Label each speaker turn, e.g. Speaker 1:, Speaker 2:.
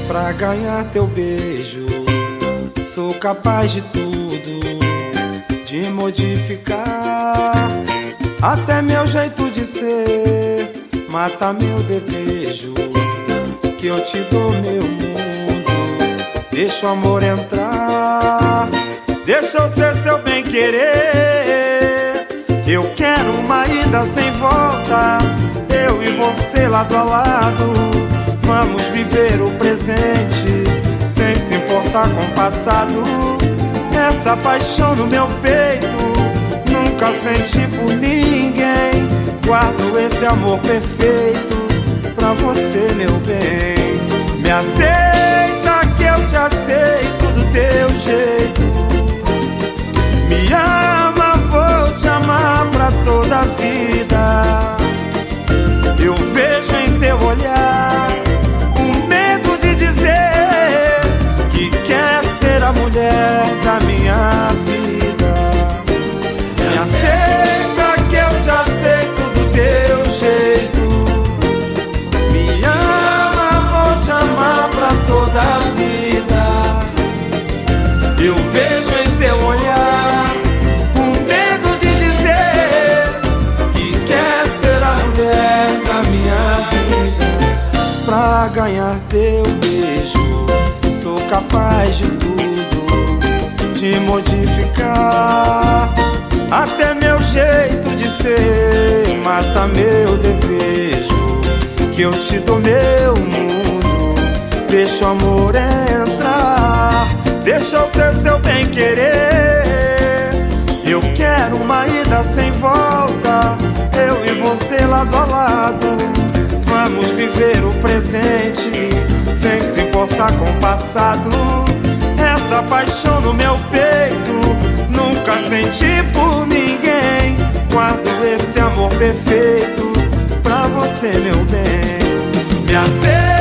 Speaker 1: Pra ganhar teu beijo, sou capaz de tudo, de modificar até meu jeito de ser. Mata meu desejo, que eu te dou meu mundo. Deixa o amor entrar, deixa eu ser seu bem-querer. Eu quero uma ida sem volta, eu e você lado a lado. Vamos viver o presente, sem se importar com o passado. Essa paixão no meu peito, nunca senti por ninguém. Guardo esse amor perfeito pra você, meu bem. Me aceita que eu te aceito do teu jeito. Me ama, vou te amar pra toda a vida. Eu vejo em teu olhar um medo de dizer que quer ser a mulher da minha vida. Me aceita que eu te aceito do teu jeito. Me ama, vou te amar pra toda a vida. Eu vejo em teu olhar um medo de dizer que quer ser a mulher da minha vida. Pra ganhar teu beijo, sou capaz de tudo, de modificar até meu jeito de ser. Mata meu desejo, que eu te dou meu mundo. Deixa o amor entrar, deixa eu ser seu bem-querer. Eu quero uma ida sem volta, eu e você lado a lado. Vamos viver o presente, sem se importar com o passado. Essa paixão no meu peito, nunca senti por ninguém. Guardo esse amor perfeito pra você, meu bem. Me aceita